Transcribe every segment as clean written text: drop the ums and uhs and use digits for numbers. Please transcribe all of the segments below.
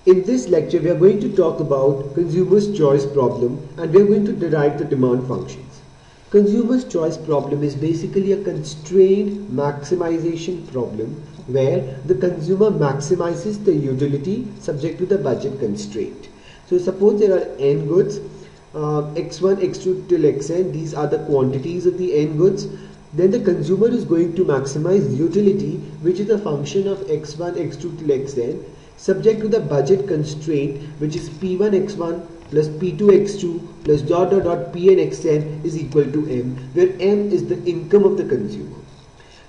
In this lecture, we are going to talk about consumer's choice problem, and we are going to derive the demand functions. Consumer's choice problem is basically a constrained maximization problem where the consumer maximizes the utility subject to the budget constraint. So suppose there are n goods, x1, x2 till xn, these are the quantities of the n goods. Then the consumer is going to maximize utility, which is a function of x1, x2 till xn, subject to the budget constraint, which is p1 x1 plus p2 x2 plus dot dot dot pn xn is equal to m, where m is the income of the consumer.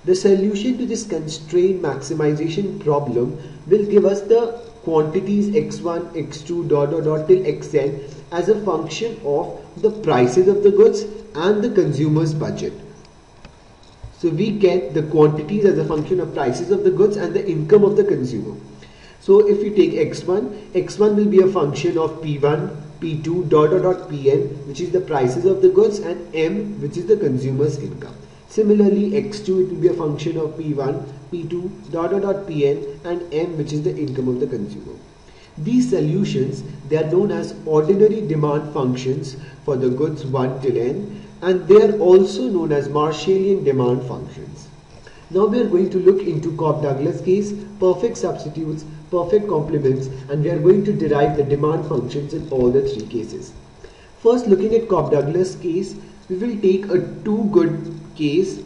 The solution to this constraint maximization problem will give us the quantities x1, x2 dot dot dot till xn as a function of the prices of the goods and the consumer's budget. So we get the quantities as a function of prices of the goods and the income of the consumer. So if you take x1, x1 will be a function of p1, p2 dot dot dot pn, which is the prices of the goods, and m, which is the consumer's income. Similarly, x2, it will be a function of p1, p2 dot dot dot pn, and m, which is the income of the consumer. These solutions, they are known as ordinary demand functions for the goods 1 till n, and they are also known as Marshallian demand functions. Now we are going to look into Cobb-Douglas case, perfect substitutes, perfect complements, and we are going to derive the demand functions in all the three cases. First, looking at Cobb-Douglas case, we will take a two-good case.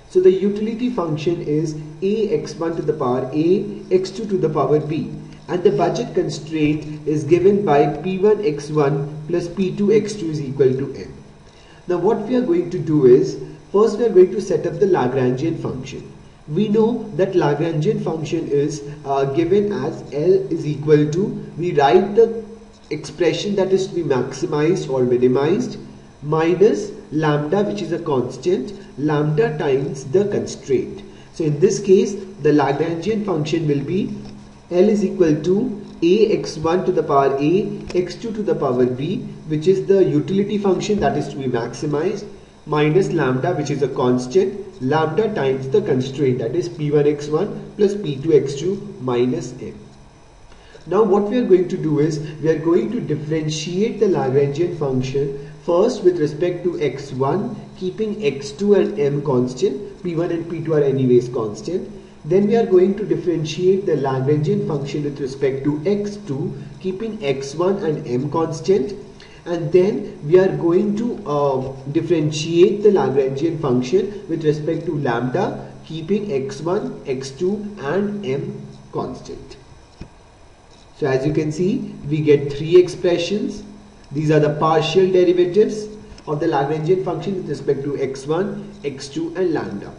So the utility function is a x1 to the power a, x2 to the power b, and the budget constraint is given by p1 x1 plus p2 x2 is equal to n. Now what we are going to do is, first we are going to set up the Lagrangian function. We know that Lagrangian function is given as L is equal to, we write the expression that is to be maximized or minimized, minus lambda, which is a constant, lambda times the constraint. So in this case, the Lagrangian function will be L is equal to a x1 to the power a, x2 to the power b, which is the utility function that is to be maximized, minus lambda, which is a constant, lambda times the constraint, that is p1 x1 plus p2 x2 minus m. Now what we are going to do is, we are going to differentiate the Lagrangian function first with respect to x1, keeping x2 and m constant, p1 and p2 are anyways constant. Then we are going to differentiate the Lagrangian function with respect to x2, keeping x1 and m constant. And then we are going to differentiate the Lagrangian function with respect to lambda, keeping x1, x2 and m constant. So as you can see, we get three expressions. These are the partial derivatives of the Lagrangian function with respect to x1, x2 and lambda.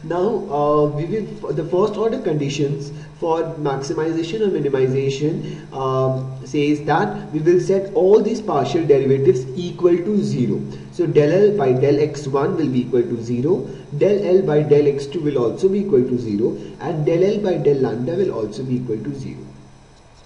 Now we will, the first order conditions for maximization or minimization says that we will set all these partial derivatives equal to 0. So del L by del x1 will be equal to 0, del L by del x2 will also be equal to 0, and del L by del lambda will also be equal to 0.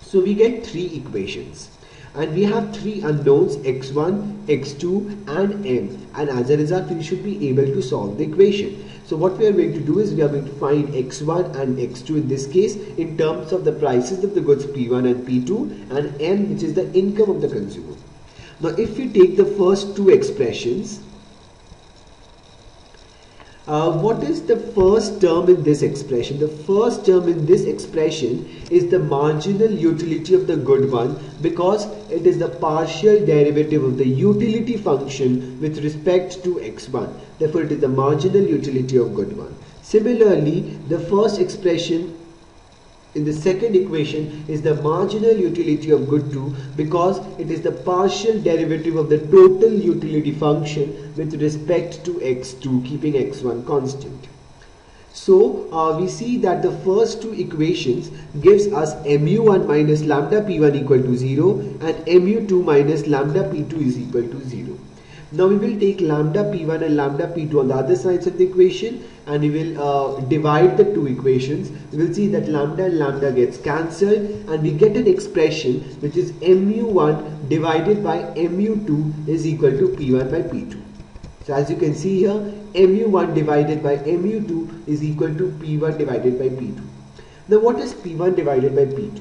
So we get three equations. And we have three unknowns x1, x2 and m, and as a result we should be able to solve the equation. So what we are going to do is, we are going to find x1 and x2 in this case in terms of the prices of the goods p1 and p2, and m, which is the income of the consumer. Now if we take the first two expressions, what is the first term in this expression? The first term in this expression is the marginal utility of the good one, because it is the partial derivative of the utility function with respect to x1. Therefore, it is the marginal utility of good one. Similarly, the first expression in the second equation is the marginal utility of good 2, because it is the partial derivative of the total utility function with respect to x2, keeping x1 constant. So we see that the first two equations gives us mu1 minus lambda p1 equal to 0 and mu2 minus lambda p2 is equal to 0. Now we will take lambda p1 and lambda p2 on the other sides of the equation, and we will divide the two equations. We will see that lambda and lambda gets cancelled, and we get an expression which is mu1 divided by mu2 is equal to p1 by p2. So as you can see here, mu1 divided by mu2 is equal to p1 divided by p2. Now what is p1 divided by p2?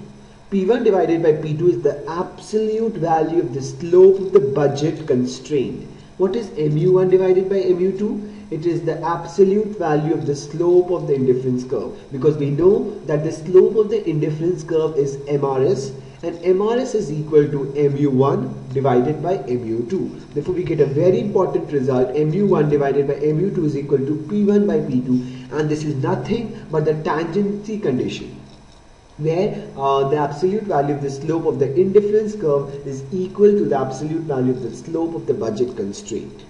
P1 divided by P2 is the absolute value of the slope of the budget constraint. What is mu1 divided by mu2? It is the absolute value of the slope of the indifference curve, because we know that the slope of the indifference curve is MRS, and MRS is equal to mu1 divided by mu2. Therefore, we get a very important result. mu1 divided by mu2 is equal to P1 by P2, and this is nothing but the tangency condition, where the absolute value of the slope of the indifference curve is equal to the absolute value of the slope of the budget constraint.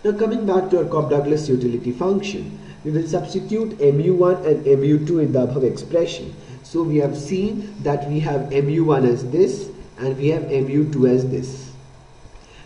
Now, coming back to our Cobb-Douglas utility function, we will substitute mu1 and mu2 in the above expression. So we have seen that we have mu1 as this and we have mu2 as this.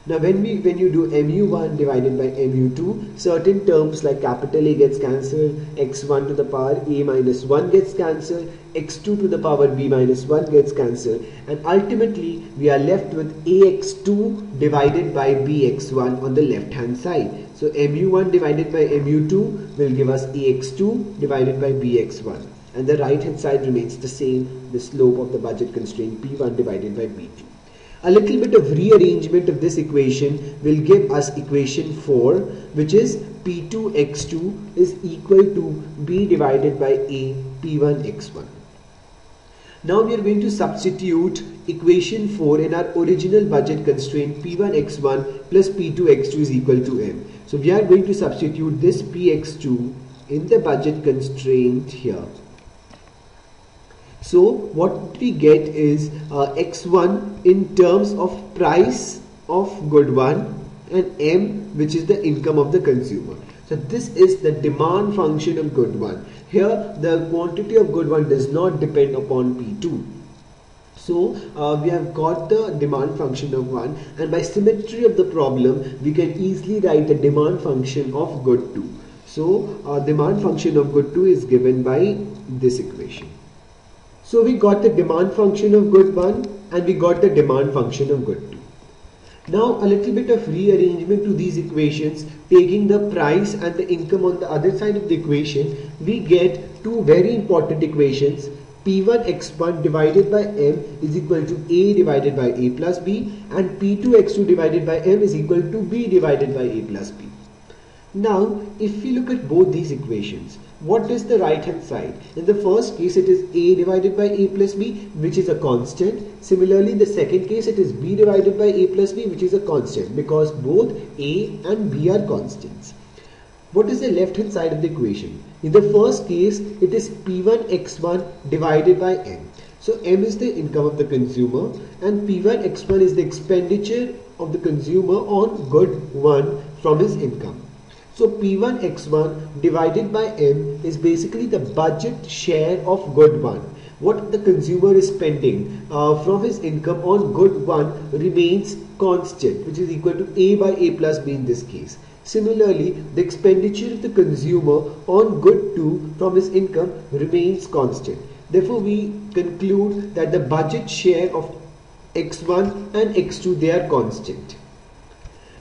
Now when you do mu1 divided by mu2, certain terms like capital A gets cancelled, x1 to the power a minus 1 gets cancelled, x2 to the power b minus 1 gets cancelled, and ultimately we are left with ax2 divided by bx1 on the left hand side. So mu1 divided by mu2 will give us ax2 divided by bx1, and the right hand side remains the same, the slope of the budget constraint P1 divided by B2. A little bit of rearrangement of this equation will give us equation 4, which is P2x2 is equal to B divided by A P1x1. Now we are going to substitute equation 4 in our original budget constraint P1x1 plus P2x2 is equal to M. So we are going to substitute this Px2 in the budget constraint here. So what we get is x1 in terms of price of good one and M, which is the income of the consumer. So this is the demand function of good one. Here the quantity of good one does not depend upon P2. So we have got the demand function of 1, and by symmetry of the problem we can easily write the demand function of good 2. So demand function of good 2 is given by this equation. So we got the demand function of good 1 and we got the demand function of good 2. Now a little bit of rearrangement to these equations, taking the price and the income on the other side of the equation, we get two very important equations. P1x1 divided by M is equal to A divided by A plus B, and P2x2 divided by M is equal to B divided by A plus B. Now if we look at both these equations, what is the right hand side? In the first case it is A divided by A plus B, which is a constant. Similarly in the second case it is B divided by A plus B, which is a constant, because both A and B are constants. What is the left hand side of the equation? In the first case it is P1x1 divided by M. So M is the income of the consumer and P1x1 is the expenditure of the consumer on good one from his income. So P1x1 divided by M is basically the budget share of good one. What the consumer is spending from his income on good one remains constant, which is equal to A by A plus B in this case. Similarly, the expenditure of the consumer on good 2 from his income remains constant. Therefore, we conclude that the budget share of x1 and x2, they are constant.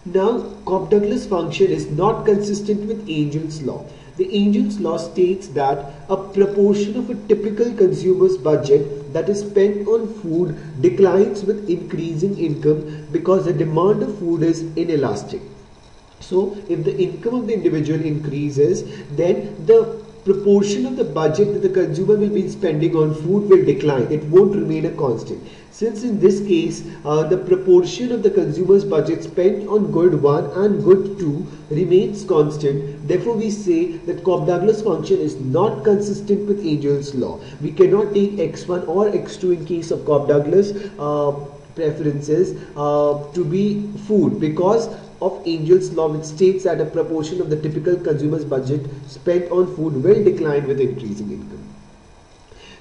Now, Cobb-Douglas function is not consistent with Angel's law. The Angel's law states that a proportion of a typical consumer's budget that is spent on food declines with increasing income because the demand of food is inelastic. So, if the income of the individual increases, then the proportion of the budget that the consumer will be spending on food will decline. It won't remain a constant. Since in this case, the proportion of the consumer's budget spent on good 1 and good 2 remains constant, therefore we say that Cobb-Douglas function is not consistent with Angel's law. We cannot take x1 or x2 in case of Cobb-Douglas preferences to be food, because of Angel's law, which states that a proportion of the typical consumer's budget spent on food will decline with increasing income.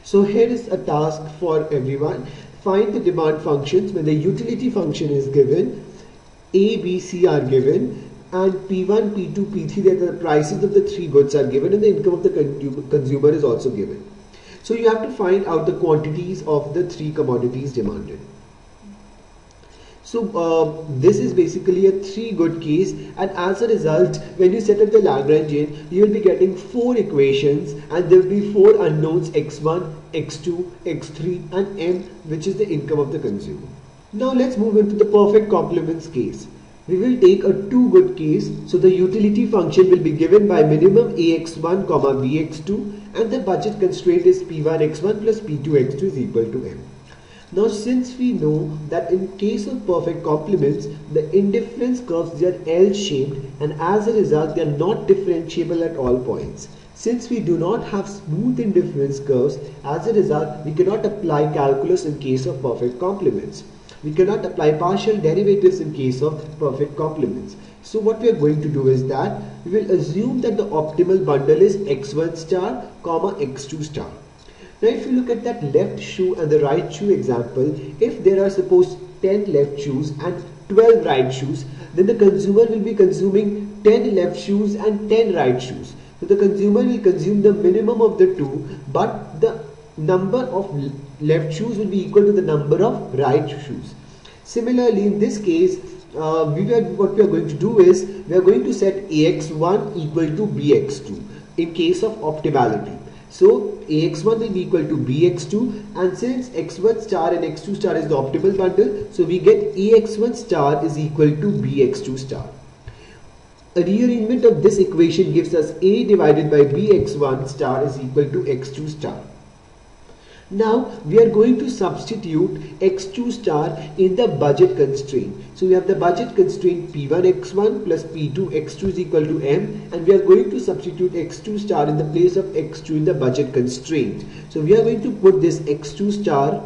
So here is a task for everyone. Find the demand functions when the utility function is given, A, B, C are given, and P1, P2, P3, that the prices of the three goods are given and the income of the consumer is also given. So you have to find out the quantities of the three commodities demanded. So this is basically a 3 good case, and as a result, when you set up the Lagrangian, you will be getting 4 equations, and there will be 4 unknowns x1, x2, x3 and m, which is the income of the consumer. Now let's move into the perfect complements case. We will take a 2 good case. So the utility function will be given by minimum ax1 comma bx2, and the budget constraint is p1x1 plus p2x2 is equal to m. Now since we know that in case of perfect complements, the indifference curves, they are L-shaped, and as a result they are not differentiable at all points. Since we do not have smooth indifference curves, as a result we cannot apply calculus in case of perfect complements. We cannot apply partial derivatives in case of perfect complements. So what we are going to do is that we will assume that the optimal bundle is x1 star comma x2 star. Now if you look at that left shoe and the right shoe example, if there are suppose 10 left shoes and 12 right shoes, then the consumer will be consuming 10 left shoes and 10 right shoes. So the consumer will consume the minimum of the two, but the number of left shoes will be equal to the number of right shoes. Similarly, in this case, what we are going to do is we are going to set ax1 equal to bx2 in case of optimality. So ax1 will be equal to bx2, and since x1 star and x2 star is the optimal bundle, so we get ax1 star is equal to bx2 star. A rearrangement of this equation gives us a divided by bx1 star is equal to x2 star. Now we are going to substitute x2 star in the budget constraint. So we have the budget constraint p1x1 plus p2x2 is equal to m, and we are going to substitute x2 star in the place of x2 in the budget constraint. So we are going to put this x2 star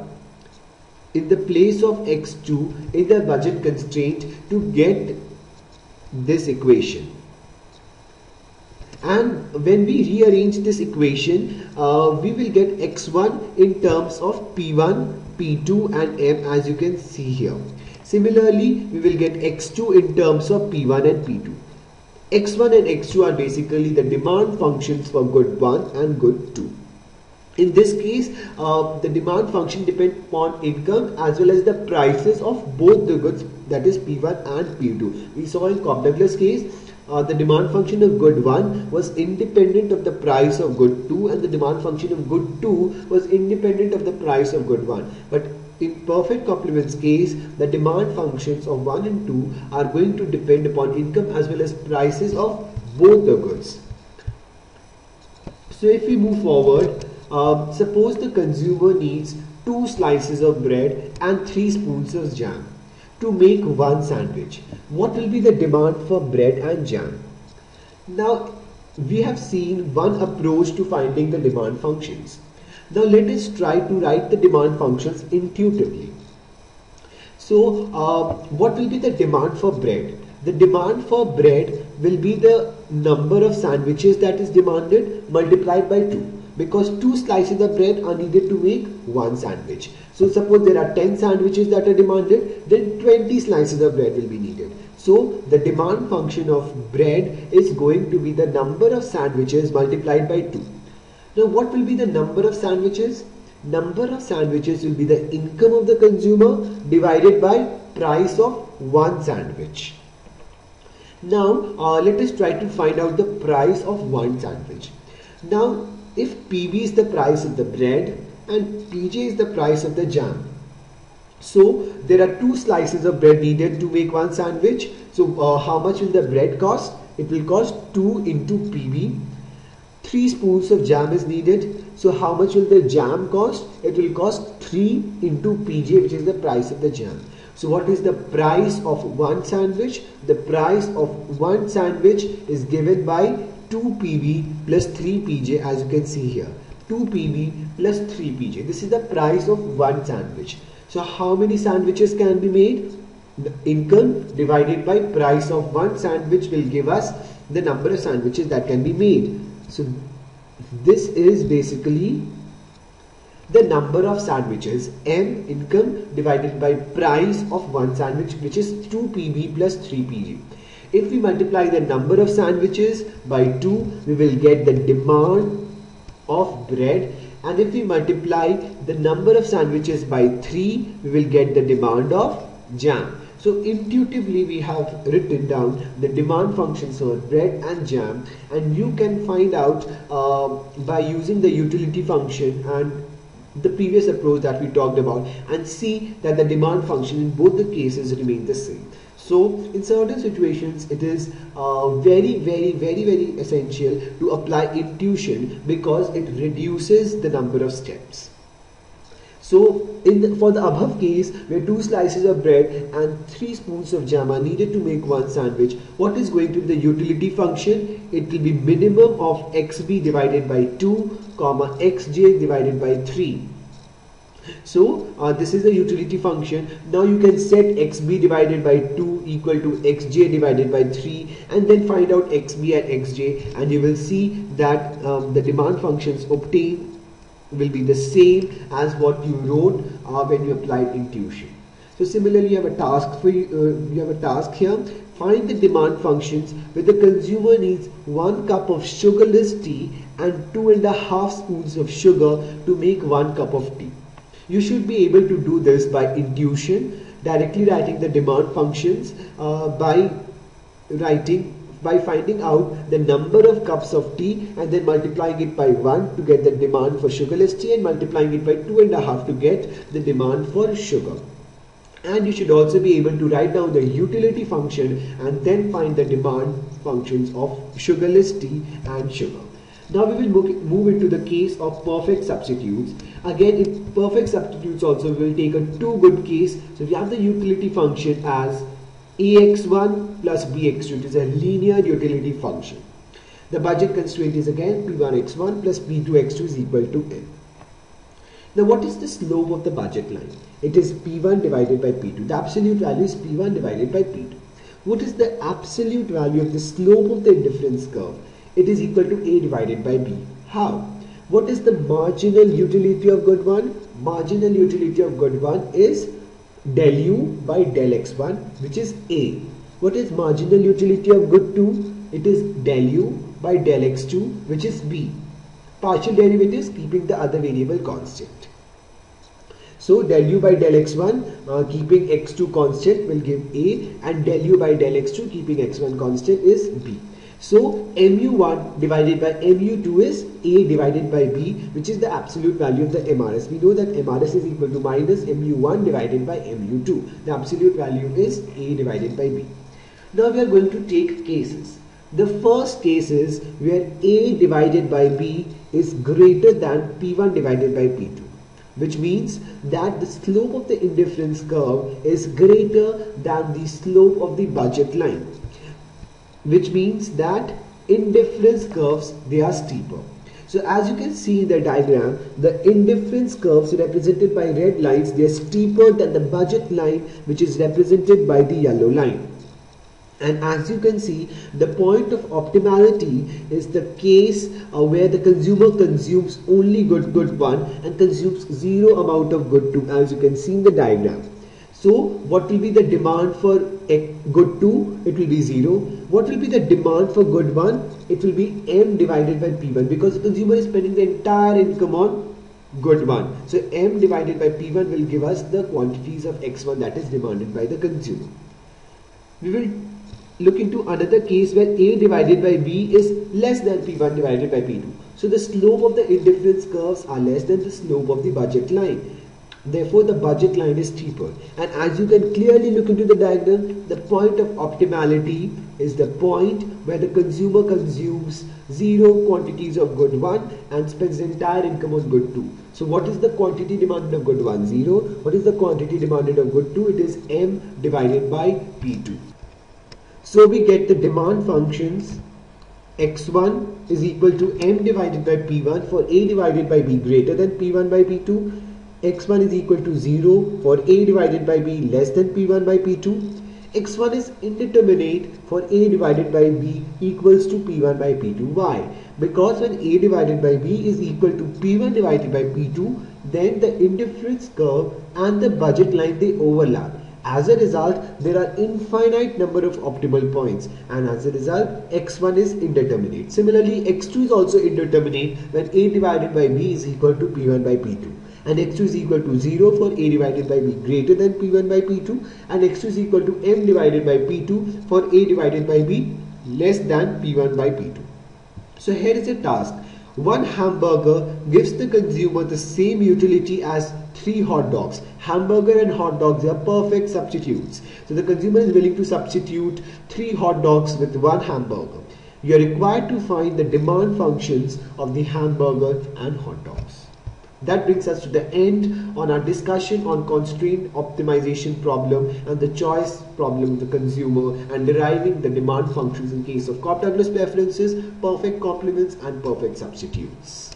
in the place of x2 in the budget constraint to get this equation. And when we rearrange this equation, we will get x1 in terms of p1, p2 and m, as you can see here. Similarly, we will get x2 in terms of p1 and p2. x1 and x2 are basically the demand functions for good 1 and good 2. In this case, the demand function depends upon income as well as the prices of both the goods, that is p1 and p2. We saw in Cobb-Douglas case, the demand function of good 1 was independent of the price of good 2, and the demand function of good 2 was independent of the price of good 1. But in perfect complements case, the demand functions of 1 and 2 are going to depend upon income as well as prices of both the goods. So if we move forward, suppose the consumer needs 2 slices of bread and 3 spoons of jam to make 1 sandwich. What will be the demand for bread and jam? Now we have seen one approach to finding the demand functions. Now let us try to write the demand functions intuitively. So what will be the demand for bread? The demand for bread will be the number of sandwiches that is demanded multiplied by 2. Because 2 slices of bread are needed to make 1 sandwich. So suppose there are 10 sandwiches that are demanded, then 20 slices of bread will be needed. So the demand function of bread is going to be the number of sandwiches multiplied by 2. Now what will be the number of sandwiches? Number of sandwiches will be the income of the consumer divided by price of 1 sandwich. Now let us try to find out the price of 1 sandwich. Now if PB is the price of the bread and PJ is the price of the jam, so there are 2 slices of bread needed to make 1 sandwich. So how much will the bread cost? It will cost 2 into PB. 3 spoons of jam is needed. So how much will the jam cost? It will cost 3 into PJ, which is the price of the jam. So what is the price of 1 sandwich? The price of 1 sandwich is given by 2 PB plus 3 PJ, as you can see here. 2 PB plus 3 PJ. This is the price of 1 sandwich. So how many sandwiches can be made? The income divided by price of 1 sandwich will give us the number of sandwiches that can be made. So this is basically the number of sandwiches, M, income divided by price of 1 sandwich, which is 2 PB plus 3 PG. If we multiply the number of sandwiches by 2, we will get the demand of bread, and if we multiply the number of sandwiches by 3, we will get the demand of jam. So intuitively we have written down the demand functions for bread and jam, and you can find out by using the utility function and the previous approach that we talked about, and see that the demand function in both the cases remain the same. So in certain situations it is very essential to apply intuition because it reduces the number of steps. So for the above case, where 2 slices of bread and 3 spoons of jam are needed to make one sandwich, what is going to be the utility function? It will be minimum of xb divided by 2 comma xj divided by 3. So this is the utility function. Now you can set xb divided by 2 equal to xj divided by 3, and then find out xb and xj, and you will see that the demand functions obtained will be the same as what you wrote when you applied intuition. So similarly, you have a task for you have a task here. Find the demand functions where the consumer needs 1 cup of sugarless tea and 2.5 spoons of sugar to make 1 cup of tea. You should be able to do this by intuition, directly writing the demand functions by finding out the number of cups of tea and then multiplying it by 1 to get the demand for sugarless tea, and multiplying it by 2.5 to get the demand for sugar. And you should also be able to write down the utility function and then find the demand functions of sugarless tea and sugar. Now we will move into the case of perfect substitutes. Again, in perfect substitutes also we will take a 2 good case. So we have the utility function as ax1 plus bx2, it is a linear utility function. The budget constraint is again p1x1 plus p2x2 is equal to n. Now what is the slope of the budget line? It is p1 divided by p2. The absolute value is p1 divided by p2. What is the absolute value of the slope of the indifference curve? It is equal to a divided by b. How? What is the marginal utility of good 1? Marginal utility of good 1 is del u by del x1, which is a. What is marginal utility of good 2? It is del u by del x2, which is b. Partial derivatives keeping the other variable constant. So del u by del x1 keeping x2 constant will give a, and del u by del x2 keeping x1 constant is b. So mu1 divided by mu2 is a divided by b, which is the absolute value of the MRS. We know that MRS is equal to minus mu1 divided by mu2. The absolute value is a divided by b. Now we are going to take cases. The first case is where a divided by b is greater than p1 divided by p2, which means that the slope of the indifference curve is greater than the slope of the budget line, which means that indifference curves, they are steeper. So as you can see in the diagram, the indifference curves represented by red lines, they are steeper than the budget line, which is represented by the yellow line. And as you can see, the point of optimality is the case where the consumer consumes only good 1 and consumes zero amount of good 2, as you can see in the diagram. So what will be the demand for good 2? It will be 0. What will be the demand for good 1? It will be m divided by p1, because the consumer is spending the entire income on good 1. So m divided by p1 will give us the quantities of x1 that is demanded by the consumer. We will look into another case where a divided by b is less than p1 divided by p2. So the slope of the indifference curves are less than the slope of the budget line. Therefore, the budget line is steeper. And as you can clearly look into the diagram, the point of optimality is the point where the consumer consumes zero quantities of good 1 and spends the entire income on good 2. So what is the quantity demanded of good 1? 0. What is the quantity demanded of good 2? It is m divided by p2. So we get the demand functions x1 is equal to m divided by p1 for a divided by b greater than p1 by p2. x1 is equal to 0 for a divided by b less than p1 by p2. x1 is indeterminate for a divided by b equals to p1 by p2. Why? Because when a divided by b is equal to p1 divided by p2, then the indifference curve and the budget line, they overlap. As a result, there are infinite number of optimal points, and as a result, x1 is indeterminate. Similarly, x2 is also indeterminate when a divided by b is equal to p1 by p2. and x2 is equal to 0 for a divided by b greater than p1 by p2, and x2 is equal to m divided by p2 for a divided by b less than p1 by p2. So here is a task. One hamburger gives the consumer the same utility as 3 hot dogs. Hamburger and hot dogs are perfect substitutes. So the consumer is willing to substitute 3 hot dogs with 1 hamburger. You are required to find the demand functions of the hamburger and hot dogs. That brings us to the end on our discussion on constraint optimization problem and the choice problem of the consumer and deriving the demand functions in case of Cobb-Douglas preferences, perfect complements and perfect substitutes.